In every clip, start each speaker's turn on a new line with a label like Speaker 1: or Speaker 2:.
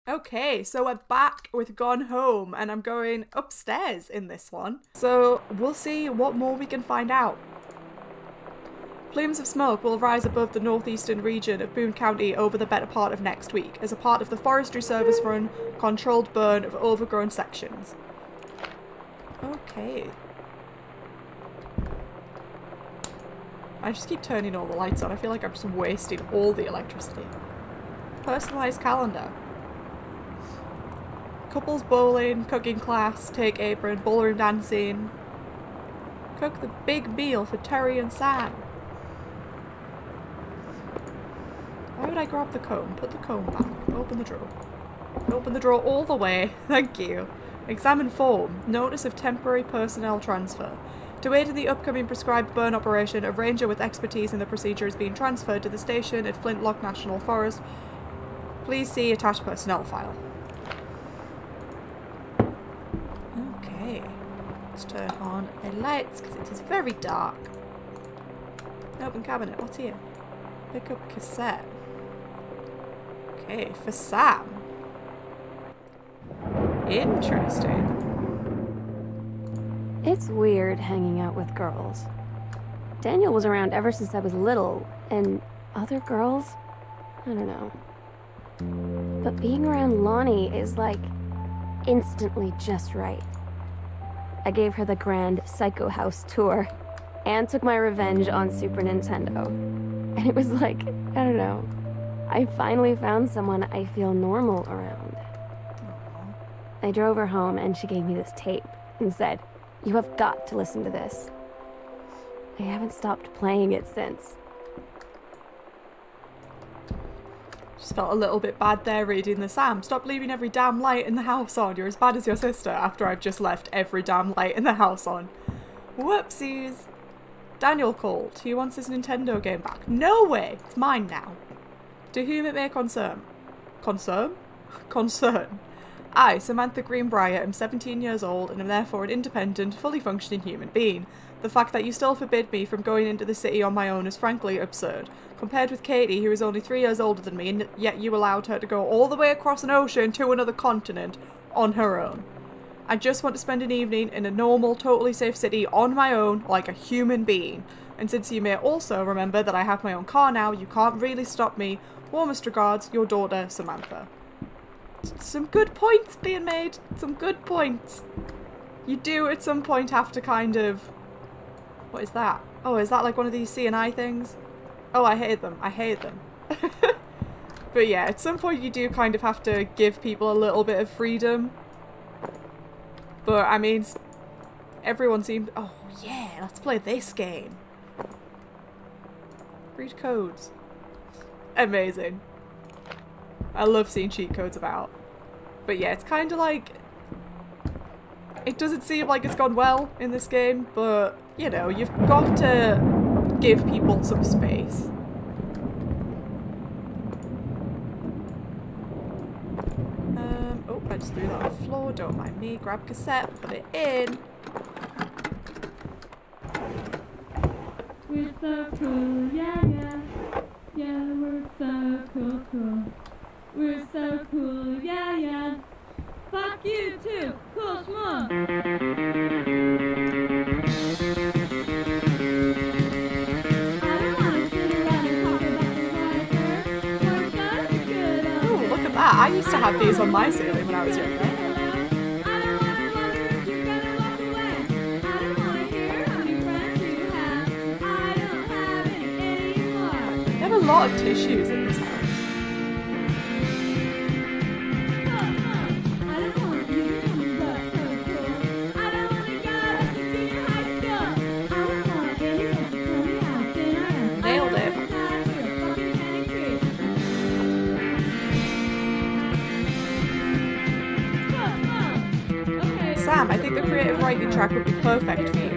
Speaker 1: Okay, so we're back with Gone Home, and I'm going upstairs in this one. So we'll see what more we can find out. Plumes of smoke will rise above the northeastern region of Boone County over the better part of next week, as a part of the Forestry Service run controlled burn of overgrown sections. Okay. I just keep turning all the lights on. I feel like I'm just wasting all the electricity. Personalised calendar. Couples bowling, cooking class, take apron, ballroom dancing. Cook the big meal for Terry and Sam. Why would I grab the comb? Put the comb back. Open the drawer. Open the drawer all the way. Thank you. Examine form. Notice of temporary personnel transfer. To aid in the upcoming prescribed burn operation, a ranger with expertise in the procedure is being transferred to the station at Flintlock National Forest. Please see attached personnel file. Okay. Let's turn on the lights because it is very dark. Open cabinet. What's here? Pick up cassette. Okay, for Sam. Interesting.
Speaker 2: It's weird hanging out with girls. Daniel was around ever since I was little, and other girls? I don't know. But being around Lonnie is like instantly just right. I gave her the grand Psycho House tour and took my revenge on Super Nintendo. And it was like, I don't know, I finally found someone I feel normal around. I drove her home and she gave me this tape and said, "You have got to listen to this." I haven't stopped playing it since.
Speaker 1: Just felt a little bit bad there reading the Sam. Stop leaving every damn light in the house on. You're as bad as your sister after I've just left every damn light in the house on. Whoopsies. Daniel called. He wants his Nintendo game back. No way. It's mine now. To whom it may concern. Concern? Concern. I, Samantha Greenbrier, am 17 years old and am therefore an independent, fully functioning human being. The fact that you still forbid me from going into the city on my own is frankly absurd. Compared with Katie, who is only 3 years older than me, and yet you allowed her to go all the way across an ocean to another continent on her own. I just want to spend an evening in a normal, totally safe city on my own, like a human being. And since you may also remember that I have my own car now, you can't really stop me. Warmest regards, your daughter, Samantha. Some good points being made. Some good points. You do at some point have to kind of... What is that? Oh, is that like one of these CNI things? Oh, I hate them. I hate them. But yeah, at some point you do kind of have to give people a little bit of freedom. But, I mean, everyone seemed... Oh, yeah, let's play this game. Read codes. Amazing. I love seeing cheat codes about. But yeah, it's kind of like... It doesn't seem like it's gone well in this game, but, you know, you've got to give people some space. Oh, I just threw that on the floor, don't mind me. Grab cassette, put it in.
Speaker 3: We're so cool, yeah, yeah. Yeah, we're so cool, cool. We're so cool, yeah, yeah. Fuck you too, cool schmuck.
Speaker 1: Ooh, look at that. I used to have these on my ceiling when I was younger. They have a lot of tissues in this house. Nailed it. Sam, I think the creative writing track would be perfect for you.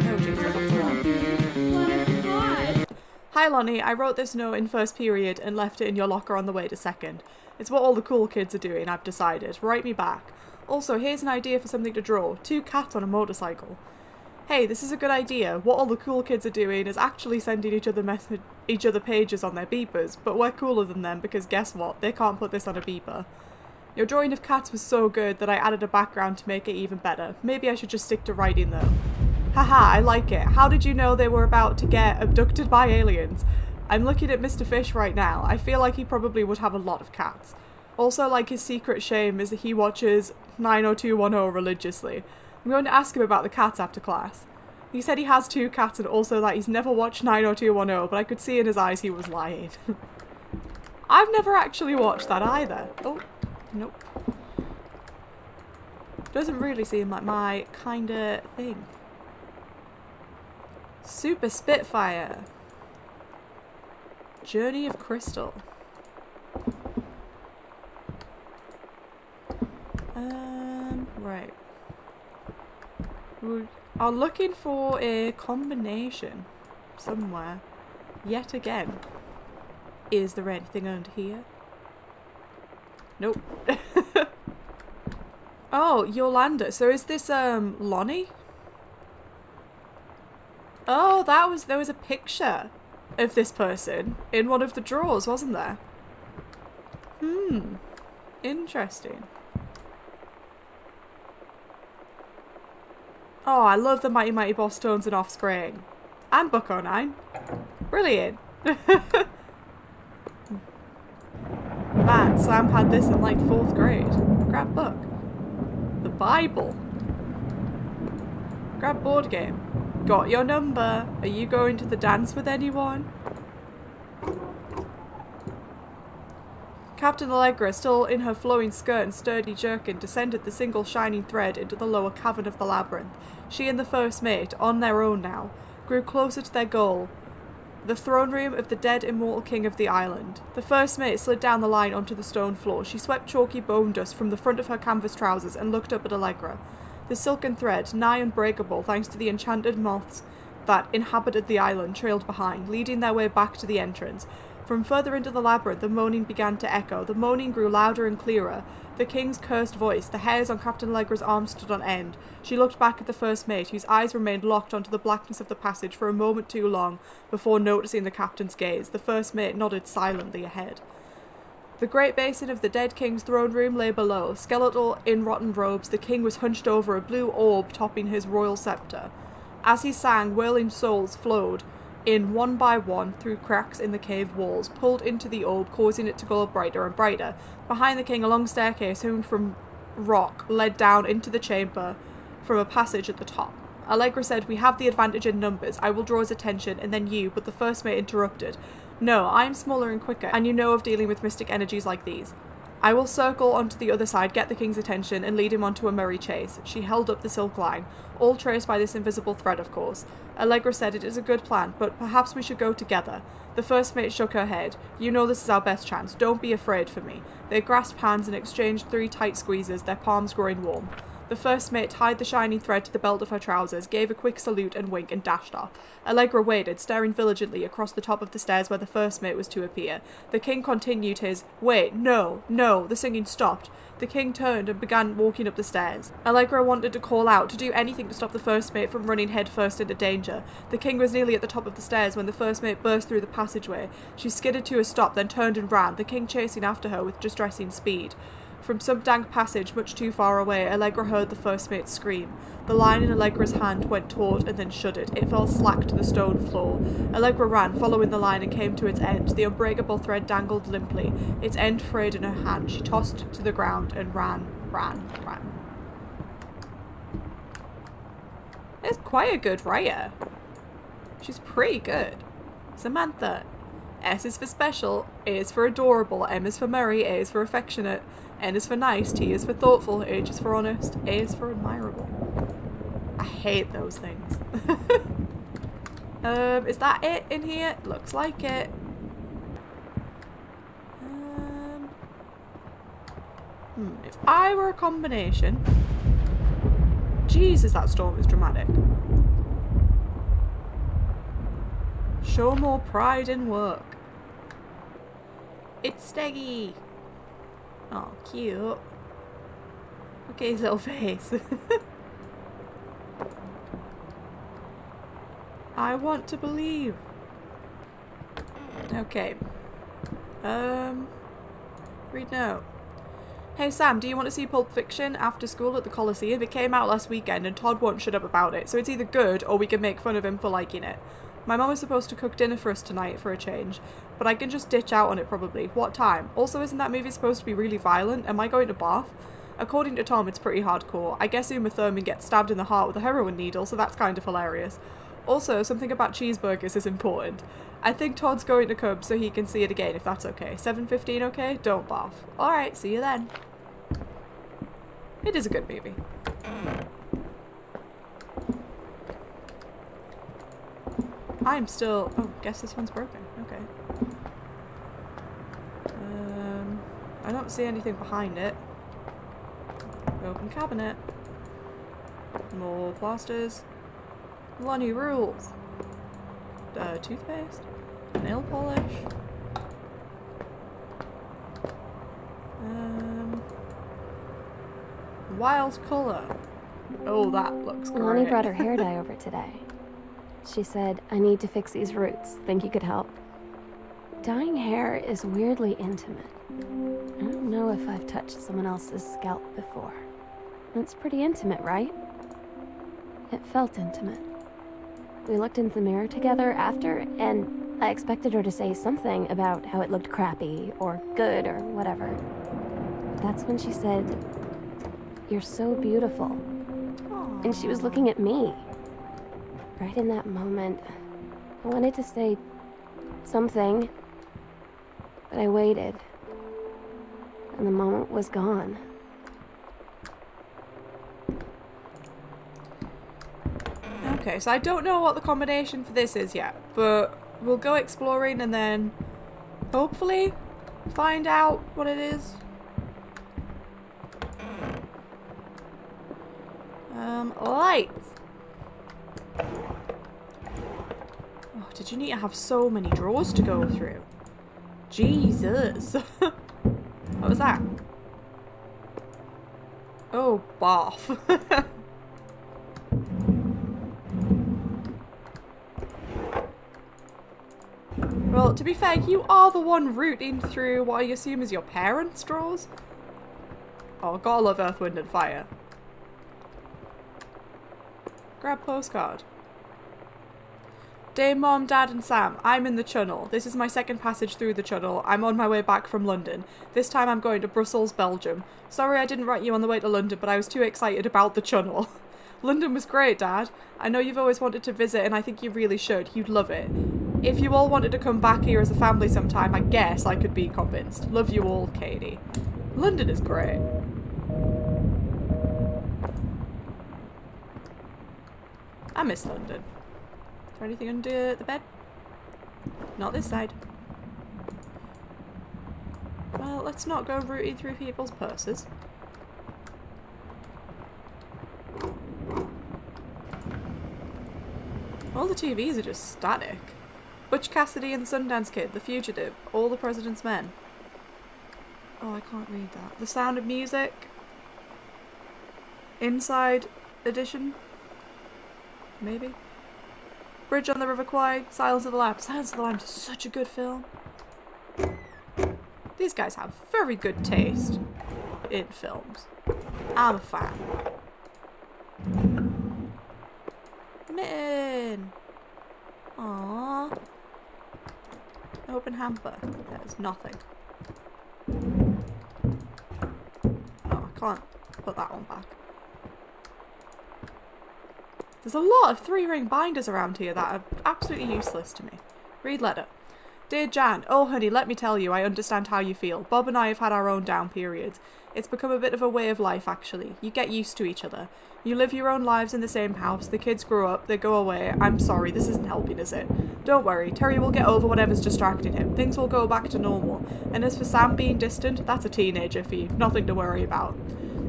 Speaker 1: Oh jeez, I got to wrong. Hi Lonnie, I wrote this note in first period and left it in your locker on the way to second. It's what all the cool kids are doing, I've decided. Write me back. Also, here's an idea for something to draw. 2 cats on a motorcycle. hey, this is a good idea. What all the cool kids are doing is actually sending each other pages on their beepers, but we're cooler than them because guess what? They can't put this on a beeper. Your drawing of cats was so good that I added a background to make it even better. Maybe I should just stick to writing though. Haha, I like it. How did you know they were about to get abducted by aliens? I'm looking at Mr. Fish right now. I feel like he probably would have a lot of cats. Also, like, his secret shame is that he watches 90210 religiously. I'm going to ask him about the cats after class. He said he has 2 cats and also that he's never watched 90210, but I could see in his eyes he was lying. I've never actually watched that either. Oh, nope. Doesn't really seem like my kind of thing. Super Spitfire. Journey of Crystal. Right. We are looking for a combination somewhere. Yet again. Is there anything under here? Nope. Oh, Yolanda. So is this, Lonnie? Oh, there was a picture of this person in one of the drawers, wasn't there? Interesting. Oh, I love the Mighty Mighty Boss tones and off-screen. And Book 09. Brilliant. Man, Sam had this in like 4th grade. Grab book. The Bible. Grab board game. Got your number. Are you going to the dance with anyone? Captain Allegra, still in her flowing skirt and sturdy jerkin, descended the single shining thread into the lower cavern of the labyrinth. She and the first mate, on their own now, grew closer to their goal, the throne room of the dead immortal king of the island. The first mate slid down the line onto the stone floor. She swept chalky bone dust from the front of her canvas trousers and looked up at Allegra. The silken thread, nigh unbreakable thanks to the enchanted moths that inhabited the island, trailed behind, leading their way back to the entrance. From further into the labyrinth, the moaning began to echo. The moaning grew louder and clearer. The king's cursed voice, the hairs on Captain Allegra's arms stood on end. She looked back at the first mate, whose eyes remained locked onto the blackness of the passage for a moment too long before noticing the captain's gaze. The first mate nodded silently ahead. The great basin of the dead king's throne room lay below. Skeletal in rotten robes, the king was hunched over a blue orb topping his royal scepter. As he sang, whirling souls flowed in one by one through cracks in the cave walls, pulled into the orb, causing it to glow brighter and brighter. Behind the king, a long staircase hewn from rock led down into the chamber from a passage at the top. Allegra said, "We have the advantage in numbers. I will draw his attention, and then you," but the first mate interrupted. "No, I am smaller and quicker, and you know of dealing with mystic energies like these. I will circle onto the other side, get the king's attention, and lead him onto a merry chase." She held up the silk line, all traced by this invisible thread, of course. Allegra said, "It is a good plan, but perhaps we should go together." The first mate shook her head. "You know this is our best chance. Don't be afraid for me." They grasped hands and exchanged 3 tight squeezes, their palms growing warm. The first mate tied the shining thread to the belt of her trousers, gave a quick salute and wink, and dashed off. Allegra waited, staring vigilantly across the top of the stairs where the first mate was to appear. The king continued his, "Wait, no, no." The singing stopped. The king turned and began walking up the stairs. Allegra wanted to call out, to do anything to stop the first mate from running headfirst into danger. The king was nearly at the top of the stairs when the first mate burst through the passageway. She skidded to a stop, then turned and ran, the king chasing after her with distressing speed. From some dank passage much too far away, Allegra heard the first mate scream. The line in Allegra's hand went taut and then shuddered. It fell slack to the stone floor. Allegra ran, following the line, and came to its end. The unbreakable thread dangled limply, its end frayed in her hand. She tossed to the ground and ran. It's quite a good writer. She's pretty good. Samantha. S is for special, A is for adorable, M is for merry, A is for affectionate, N is for nice, T is for thoughtful, H is for honest, A is for admirable. I hate those things. Is that it in here? Looks like it. If I were a combination... Jesus, that storm is dramatic. Show more pride in work. It's Steggy. Oh, cute. Look at his little face. I want to believe. Okay. Read note. Hey Sam, do you want to see Pulp Fiction after school at the Coliseum? It came out last weekend and Todd won't shut up about it, so it's either good or we can make fun of him for liking it. My mum is supposed to cook dinner for us tonight for a change, but I can just ditch out on it probably. What time? Also, isn't that movie supposed to be really violent? Am I going to bath? According to Tom, it's pretty hardcore. I guess Uma Thurman gets stabbed in the heart with a heroin needle, so that's kind of hilarious. Also, something about cheeseburgers is important. I think Todd's going to come so he can see it again, if that's okay. 7:15 okay? Don't bath. Alright, see you then. It is a good movie. I'm still... Oh, guess this one's broken. Okay. I don't see anything behind it. Open cabinet. More plasters. Lonnie rules. Toothpaste. Nail polish. Wild colour. Oh, that looks great.
Speaker 2: Lonnie brought her hair dye over today. She said, I need to fix these roots. Think you could help? Dyeing hair is weirdly intimate. I don't know if I've touched someone else's scalp before. It's pretty intimate, right? It felt intimate. We looked in the mirror together after, and I expected her to say something about how it looked crappy, or good, or whatever. But that's when she said, "You're so beautiful."
Speaker 1: Aww.
Speaker 2: And she was looking at me. Right in that moment, I wanted to say something, but I waited, and the moment was gone.
Speaker 1: Okay, so I don't know what the combination for this is yet, but we'll go exploring and then hopefully find out what it is. Lights! Oh, did you need to have so many drawers to go through? Jesus! What was that? Oh, bath. Well, to be fair, you are the one rooting through what I assume is your parents' drawers. Oh, gotta love Earth, Wind and Fire. Grab postcard. Dear Mom, Dad and Sam, I'm in the Channel. This is my second passage through the Channel. I'm on my way back from London. This time I'm going to Brussels, Belgium. Sorry I didn't write you on the way to London, but I was too excited about the Channel. London was great, Dad. I know you've always wanted to visit and I think you really should. You'd love it. If you all wanted to come back here as a family sometime, I guess I could be convinced. Love you all, Katie. London is great. I miss London. Is there anything under the bed? Not this side. Well, let's not go rooting through people's purses. All the TVs are just static. Butch Cassidy and the Sundance Kid, The Fugitive, All the President's Men. Oh, I can't read that. The Sound of Music. Inside Edition. Maybe. Bridge on the River Kwai, Silence of the Lambs. Silence of the Lambs is such a good film. These guys have very good taste in films. I'm a fan. Mitten! Aww. Open hamper. There's nothing. Oh, I can't put that one back. There's a lot of 3-ring binders around here that are absolutely useless to me. Read letter. Dear Jan, oh honey, let me tell you, I understand how you feel. Bob and I have had our own down periods. It's become a bit of a way of life, actually. You get used to each other. You live your own lives in the same house, the kids grow up, they go away. I'm sorry, this isn't helping, is it? Don't worry, Terry will get over whatever's distracting him. Things will go back to normal. And as for Sam being distant, that's a teenager for you. Nothing to worry about.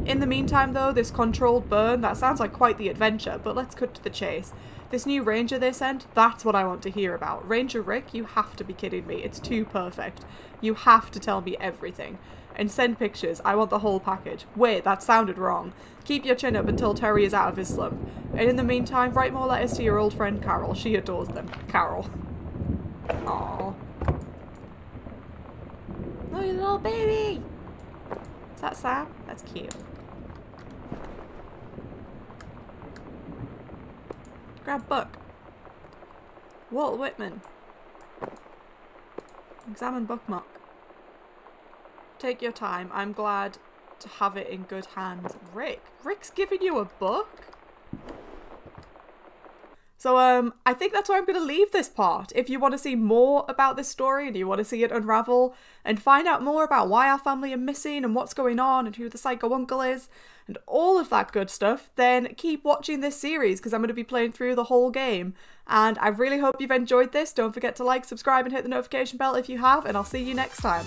Speaker 1: In the meantime, though, this controlled burn, that sounds like quite the adventure, but let's cut to the chase. This new ranger they sent, that's what I want to hear about. Ranger Rick, you have to be kidding me. It's too perfect. You have to tell me everything. and send pictures. I want the whole package. Wait, that sounded wrong. Keep your chin up until Terry is out of his slump. And in the meantime, write more letters to your old friend Carol. She adores them. Carol. Aww. Oh, you little baby! Is that Sam? That's cute. Grab book. Walt Whitman. Examine bookmark. Take your time. I'm glad to have it in good hands. Rick's giving you a book? So I think that's where I'm going to leave this part. If you want to see more about this story and you want to see it unravel and find out more about why our family are missing and what's going on and who the psycho uncle is and all of that good stuff, then keep watching this series because I'm going to be playing through the whole game. And I really hope you've enjoyed this. Don't forget to like, subscribe and hit the notification bell if you have, and I'll see you next time.